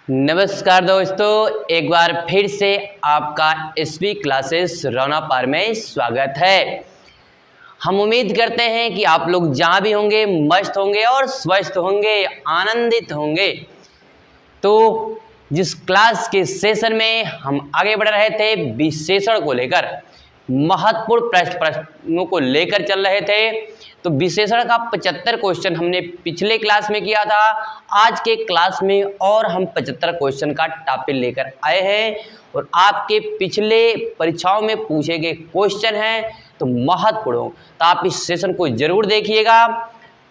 नमस्कार दोस्तों, एक बार फिर से आपका एसवी क्लासेस रौना पार में स्वागत है। हम उम्मीद करते हैं कि आप लोग जहाँ भी होंगे मस्त होंगे और स्वस्थ होंगे, आनंदित होंगे। तो जिस क्लास के सेशन में हम आगे बढ़ रहे थे विशेषण को लेकर, महत्वपूर्ण प्रश्नों को लेकर चल रहे थे, तो विशेषण का 75 क्वेश्चन हमने पिछले क्लास में किया था। आज के क्लास में और हम 75 क्वेश्चन का टॉपिक लेकर आए हैं और आपके पिछले परीक्षाओं में पूछे गए क्वेश्चन हैं तो महत्वपूर्ण हो, तो आप इस सेशन को जरूर देखिएगा।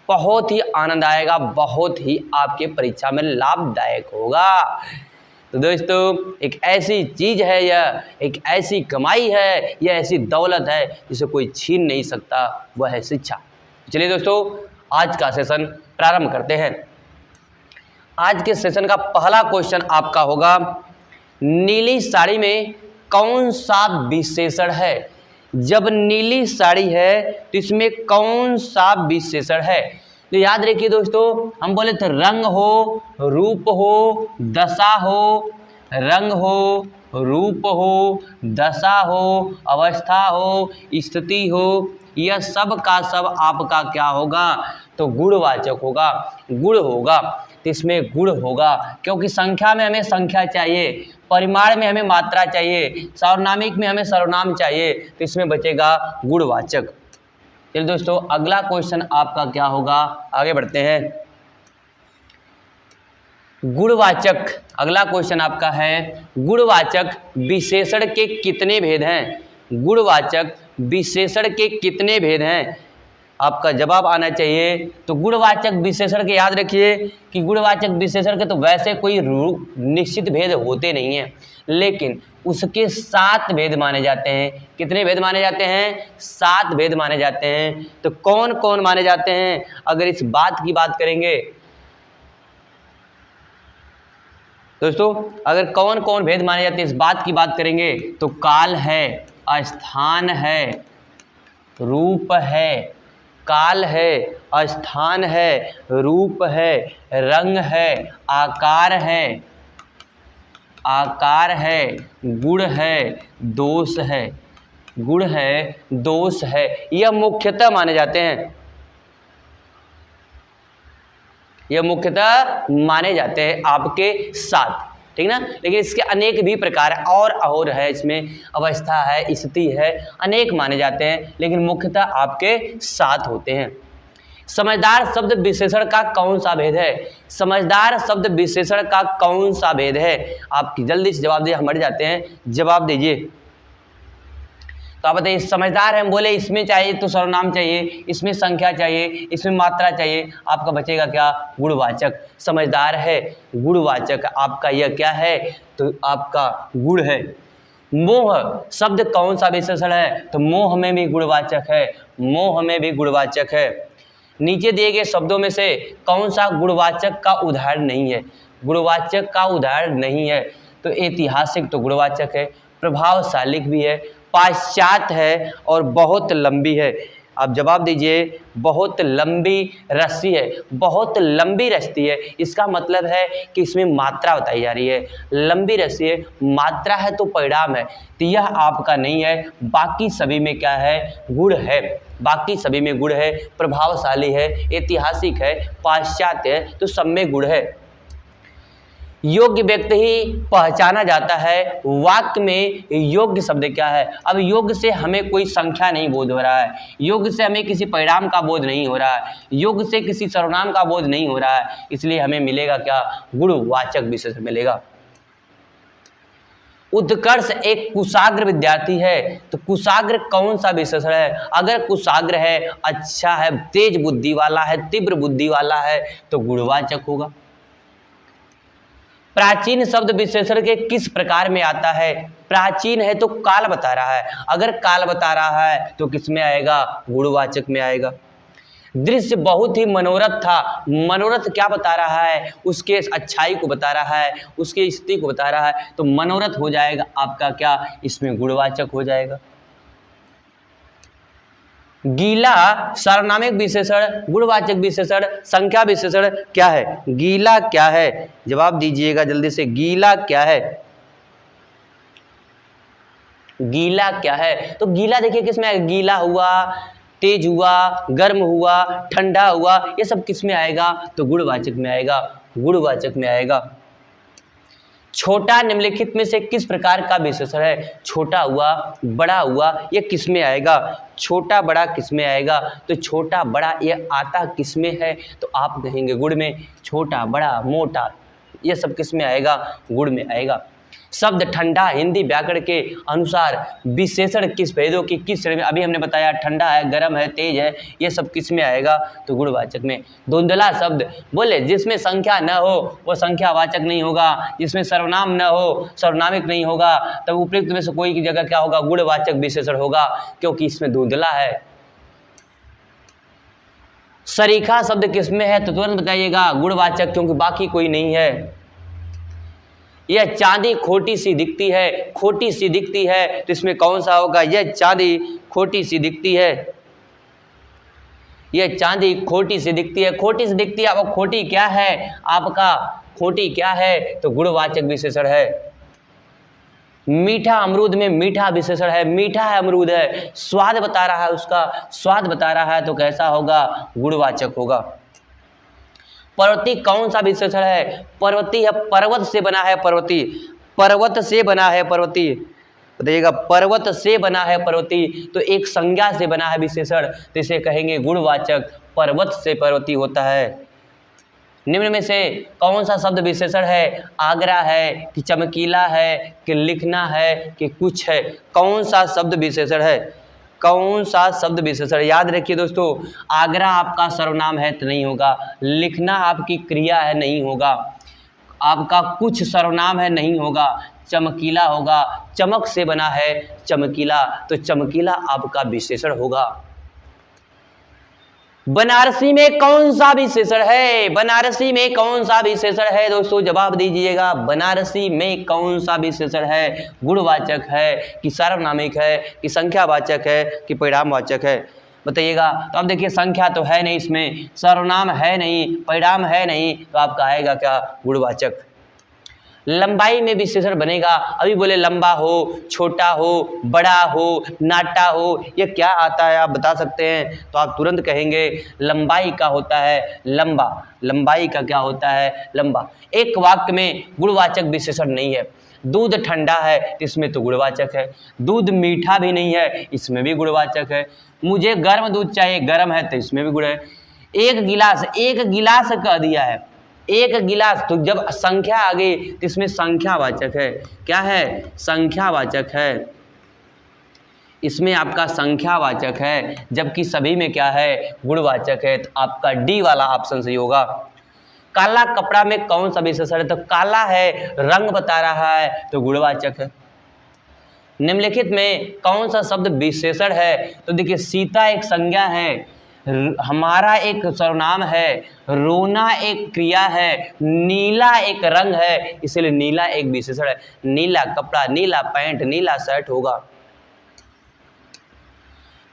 बहुत ही आनंद आएगा, बहुत ही आपके परीक्षा में लाभदायक होगा। तो दोस्तों, एक ऐसी चीज़ है, यह एक ऐसी कमाई है, यह ऐसी दौलत है जिसे कोई छीन नहीं सकता, वह है शिक्षा। चलिए दोस्तों, आज का सेशन प्रारंभ करते हैं। आज के सेशन का पहला क्वेश्चन आपका होगा, नीली साड़ी में कौन सा विशेषण है? जब नीली साड़ी है तो इसमें कौन सा विशेषण है? तो याद रखिए दोस्तों, हम बोले थे रंग हो, रूप हो, दशा हो, रंग हो, रूप हो, दशा हो, अवस्था हो, स्थिति हो, यह सब का सब आपका क्या होगा? तो गुणवाचक होगा, गुण होगा। तो इसमें गुण होगा, क्योंकि संख्या में हमें संख्या चाहिए, परिमाण में हमें मात्रा चाहिए, सार्वनामिक में हमें सर्वनाम चाहिए, तो इसमें बचेगा गुणवाचक। चलिए दोस्तों, अगला क्वेश्चन आपका क्या होगा? आगे बढ़ते हैं। गुणवाचक, अगला क्वेश्चन आपका है, गुणवाचक विशेषण के कितने भेद हैं? गुणवाचक विशेषण के कितने भेद हैं? आपका जवाब आना चाहिए। तो गुणवाचक विशेषण के याद रखिए कि गुणवाचक विशेषण के तो वैसे कोई निश्चित भेद होते नहीं हैं, लेकिन उसके 7 भेद माने जाते हैं। कितने भेद माने जाते हैं? 7 भेद माने जाते हैं। तो कौन कौन माने जाते हैं? अगर इस बात की बात करेंगे दोस्तों, अगर कौन कौन भेद माने जाते हैं इस बात की बात करेंगे तो काल है, स्थान है, रूप है, काल है, स्थान है, रूप है, रंग है, आकार है, आकार है, गुण है, दोष है, गुण है, दोष है, यह मुख्यतः माने जाते हैं, यह मुख्यतः माने जाते हैं आपके साथ, ठीक ना। लेकिन इसके अनेक भी प्रकार और है, इसमें अवस्था है, स्थिति है, अनेक माने जाते हैं, लेकिन मुख्यतः आपके साथ होते हैं। समझदार शब्द विशेषण का कौन सा भेद है? समझदार शब्द विशेषण का कौन सा भेद है? आप जल्दी से जवाब दीजिए, हम बढ़ जाते हैं, जवाब दीजिए। तो आप बताइए, समझदार है, हम बोले इसमें चाहिए तो सर्वनाम चाहिए, इसमें संख्या चाहिए, इसमें मात्रा चाहिए, आपका बचेगा क्या? गुणवाचक। समझदार है, गुणवाचक, आपका यह क्या है? तो आपका गुण है। मोह शब्द कौन सा विशेषण है? तो मोह में भी गुणवाचक है, मोह में भी गुणवाचक है। नीचे दिए गए शब्दों में से कौन सा गुणवाचक का उदाहरण नहीं है? गुणवाचक का उदाहरण नहीं है तो ऐतिहासिक तो गुणवाचक है, प्रभावशाली भी है, पाश्चात्य है और बहुत लंबी है। आप जवाब दीजिए। बहुत लंबी रस्सी है, बहुत लंबी रस्सी है, इसका मतलब है कि इसमें मात्रा बताई जा रही है। लंबी रस्सी है, मात्रा है तो परिणाम है, तो यह आपका नहीं है। बाकी सभी में क्या है? गुण है, बाकी सभी में गुण है, प्रभावशाली है, ऐतिहासिक है, पाश्चात्य है, तो सब में गुण है। योग्य व्यक्ति ही पहचाना जाता है। वाक्य में योग्य शब्द क्या है? अब योग्य से हमें कोई संख्या नहीं बोध हो रहा है, योग्य से हमें किसी परिणाम का बोध नहीं हो रहा है, योग्य से किसी सर्वनाम का बोध नहीं हो रहा है, इसलिए हमें मिलेगा क्या? गुणवाचक विशेषण मिलेगा। उत्कर्ष एक कुशाग्र विद्यार्थी है, तो कुशाग्र कौन सा विशेषण है? अगर कुशाग्र है, अच्छा है, तेज बुद्धि वाला है, तीव्र बुद्धि वाला है, तो गुणवाचक होगा। प्राचीन शब्द विशेषण के किस प्रकार में आता है? प्राचीन है तो काल बता रहा है, अगर काल बता रहा है तो किस में आएगा? गुणवाचक में आएगा। दृश्य बहुत ही मनोरथ था, मनोरथ क्या बता रहा है? उसके अच्छाई को बता रहा है, उसकी स्थिति को बता रहा है, तो मनोरथ हो जाएगा आपका क्या? इसमें गुणवाचक हो जाएगा। गीला सर्वनामिक विशेषण, गुणवाचक विशेषण, संख्या विशेषण क्या है? गीला क्या है? जवाब दीजिएगा जल्दी से, गीला क्या है? गीला क्या है? तो गीला देखिए किसमें आएगा? गीला हुआ, तेज हुआ, गर्म हुआ, ठंडा हुआ, ये सब किस में आएगा? तो गुणवाचक में आएगा, गुणवाचक में आएगा। छोटा निम्नलिखित में से किस प्रकार का विशेषण है? छोटा हुआ, बड़ा हुआ, ये किस में आएगा? छोटा बड़ा किस में आएगा? तो छोटा बड़ा ये आता किस में है? तो आप कहेंगे गुण में। छोटा बड़ा मोटा ये सब किस में आएगा? गुण में आएगा। शब्द ठंडा हिंदी व्याकरण के अनुसार विशेषण किस भेदों की किस श्रेणी में? अभी हमने बताया ठंडा है, गर्म है, तेज है, ये सब किस में आएगा? तो गुणवाचक में। धुंधला शब्द बोले जिसमें संख्या न हो वो संख्यावाचक नहीं होगा, जिसमें सर्वनाम न हो सर्वनामिक नहीं होगा, तब उपयुक्त में से कोई की जगह क्या होगा? गुणवाचक विशेषण होगा, क्योंकि इसमें धुंधला है। सरीखा शब्द किस में है? तो तुरंत बताइएगा गुणवाचक, क्योंकि बाकी कोई नहीं है। यह चांदी खोटी सी दिखती है, खोटी सी दिखती है, तो इसमें कौन सा होगा? यह चांदी खोटी सी दिखती है, यह चांदी खोटी सी दिखती है, खोटी सी दिखती है। अब खोटी क्या है आपका? खोटी क्या है? तो गुणवाचक विशेषण है। मीठा अमरूद में मीठा विशेषण है, मीठा है अमरूद है, स्वाद बता रहा है, उसका स्वाद बता रहा है, तो कैसा होगा? गुणवाचक होगा। पर्वती कौन सा विशेषण है? पर्वती है, पर्वत से बना है, पर्वती, पर्वत से बना है, पर्वती, बताइएगा पर्वत से बना है पर्वती, तो एक संज्ञा से बना है विशेषण, तो इसे कहेंगे गुणवाचक। पर्वत से पर्वती होता है। निम्न में से कौन सा शब्द विशेषण है? आगरा है कि चमकीला है कि लिखना है कि कुछ है? कौन सा शब्द विशेषण है? कौन सा शब्द विशेषण? याद रखिए दोस्तों, आगरा आपका सर्वनाम है तो नहीं होगा, लिखना आपकी क्रिया है नहीं होगा, आपका कुछ सर्वनाम है नहीं होगा, चमकीला होगा, चमक से बना है चमकीला, तो चमकीला आपका विशेषण होगा। बनारसी में कौन सा विशेषण है? बनारसी में कौन सा विशेषण है दोस्तों? जवाब दीजिएगा, बनारसी में कौन सा विशेषण है? गुणवाचक है कि सार्वनामिक है कि संख्यावाचक है कि परिणामवाचक है? बताइएगा। तो अब देखिए संख्या तो है नहीं इसमें, सर्वनाम है नहीं, परिणाम है नहीं, तो आपका आएगा क्या? गुणवाचक। लंबाई में विशेषण बनेगा। अभी बोले लंबा हो, छोटा हो, बड़ा हो, नाटा हो, ये क्या आता है आप बता सकते हैं? तो आप तुरंत कहेंगे लंबाई का होता है लंबा। लंबाई का क्या होता है? लंबा। एक वाक्य में गुणवाचक विशेषण नहीं है। दूध ठंडा है, इसमें तो गुणवाचक है। दूध मीठा भी नहीं है, इसमें भी गुणवाचक है। मुझे गर्म दूध चाहिए, गर्म है, तो इसमें भी गुण है। एक गिलास कह दिया है, एक गिलास, तो जब संख्या आ गई तो इसमें संख्यावाचक है। क्या है? संख्यावाचक है, इसमें आपका संख्यावाचक है, जबकि सभी में क्या है? गुणवाचक है। तो आपका डी वाला ऑप्शन सही होगा। काला कपड़ा में कौन सा विशेषण है? तो काला है, रंग बता रहा है, तो गुणवाचक है। निम्नलिखित में कौन सा शब्द विशेषण है? तो देखिए सीता एक संज्ञा है, हमारा एक सर्वनाम है, रोना एक क्रिया है, नीला एक रंग है, इसलिए नीला एक विशेषण है। नीला कपड़ा, नीला पैंट, नीला शर्ट होगा।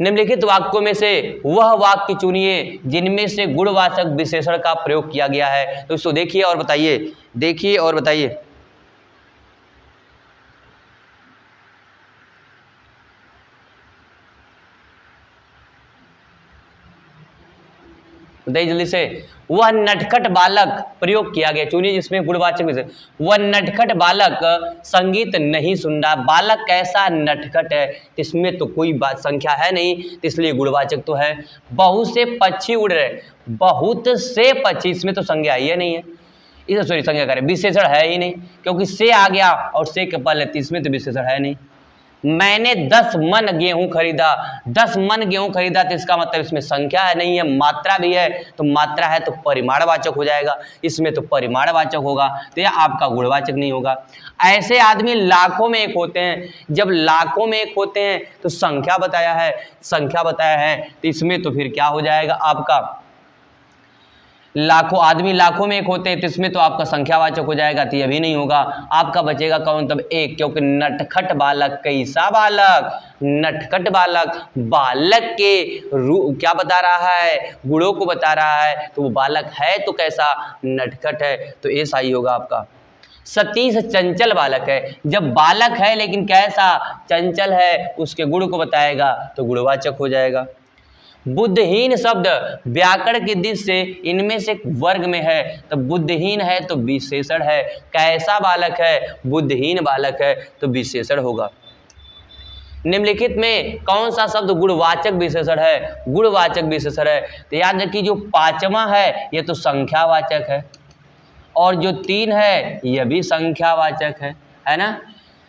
निम्नलिखित वाक्यों में से वह वाक्य चुनिए जिनमें से गुणवाचक विशेषण का प्रयोग किया गया है। तो इसको देखिए और बताइए, देखिए और बताइए। बताइए जल्दी से। वह नटखट बालक प्रयोग किया गया, चुनिए जिसमें गुणवाचक विशेषण। वह नटखट बालक संगीत नहीं सुन रहा। बालक कैसा? नटखट है, इसमें तो कोई बात संख्या है नहीं, इसलिए गुणवाचक तो है। बहुत से पक्षी उड़ रहे, बहुत से पक्षी, इसमें तो संज्ञा ही नहीं है, इसे सॉरी संज्ञा करें, विशेषण है ही नहीं, क्योंकि से आ गया और से के पहले, इसमें तो विशेषण है नहीं। मैंने 10 मन गेहूं खरीदा, 10 मन गेहूं खरीदा, तो इसका मतलब इसमें संख्या है नहीं है, मात्रा भी है, तो मात्रा है तो परिमाणवाचक हो जाएगा, इसमें तो परिमाणवाचक होगा, तो यह आपका गुणवाचक नहीं होगा। ऐसे आदमी लाखों में एक होते हैं, जब लाखों में एक होते हैं तो संख्या बताया है, संख्या बताया है, तो इसमें तो फिर क्या हो जाएगा आपका? लाखों आदमी लाखों में एक होते हैं, तो इसमें तो आपका संख्यावाचक हो जाएगा, तो ये भी नहीं होगा। आपका बचेगा कौन, तब एक, क्योंकि नटखट बालक, कैसा बालक, नटखट बालक, बालक के क्या बता रहा है, गुणों को बता रहा है, तो वो बालक है तो कैसा, नटखट है, तो ये सही होगा आपका। सतीश चंचल बालक है, जब बालक है लेकिन कैसा, चंचल है, उसके गुण को बताएगा तो गुणवाचक हो जाएगा। बुद्धहीन शब्द व्याकरण की दृष्टि से इनमें से वर्ग में है, तो बुद्धहीन है तो विशेषण है, कैसा बालक है, बुद्धहीन बालक है, तो विशेषण होगा। निम्नलिखित में कौन सा शब्द गुणवाचक विशेषण है, गुणवाचक विशेषण है, तो याद रखिए जो पांचवा है ये तो संख्यावाचक है, और जो 3 है यह भी संख्यावाचक है ना,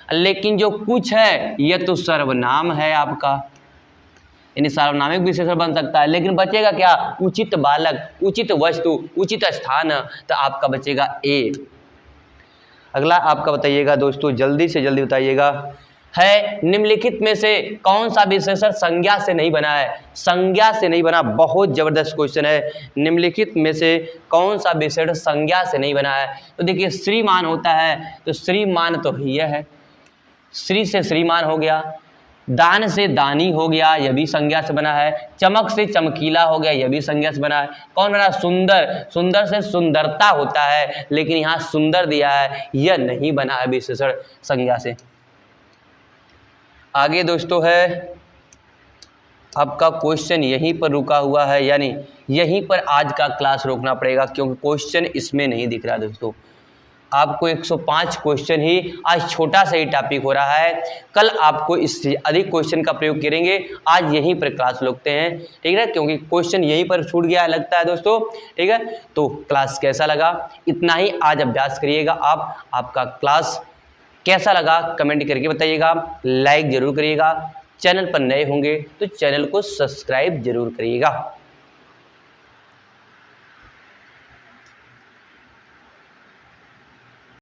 लेकिन जो कुछ है यह तो सर्वनाम है आपका, यानी सार्वनामिक विशेषण बन सकता है, लेकिन बचेगा क्या, उचित बालक, उचित वस्तु, उचित स्थान, तो आपका बचेगा ए। अगला आपका बताइएगा दोस्तों, जल्दी से जल्दी बताइएगा, है निम्नलिखित में से कौन सा विशेषण संज्ञा से नहीं बना है, संज्ञा से नहीं बना, बहुत जबरदस्त क्वेश्चन है, निम्नलिखित में से कौन सा विशेषण संज्ञा से नहीं बना है, तो देखिए श्रीमान होता है, तो श्रीमान तो यह है, श्री से श्रीमान हो गया, दान से दानी हो गया, यह भी संज्ञा से बना है, चमक से चमकीला हो गया, यह भी संज्ञा से बना है, कौन बना, सुंदर, सुंदर से सुंदरता होता है, लेकिन यहाँ सुंदर दिया है, यह नहीं बना है विशेषण संज्ञा से। आगे दोस्तों है आपका क्वेश्चन यहीं पर रुका हुआ है, यानी यहीं पर आज का क्लास रोकना पड़ेगा, क्योंकि क्वेश्चन इसमें नहीं दिख रहा दोस्तों। आपको 105 क्वेश्चन ही, आज छोटा सा ही टॉपिक हो रहा है, कल आपको इससे अधिक क्वेश्चन का प्रयोग करेंगे, आज यहीं पर क्लास रोकते हैं, ठीक है, क्योंकि क्वेश्चन यहीं पर छूट गया लगता है दोस्तों, ठीक है। तो क्लास कैसा लगा, इतना ही आज अभ्यास करिएगा आप, आपका क्लास कैसा लगा कमेंट करके बताइएगा, लाइक जरूर करिएगा, चैनल पर नए होंगे तो चैनल को सब्सक्राइब जरूर करिएगा।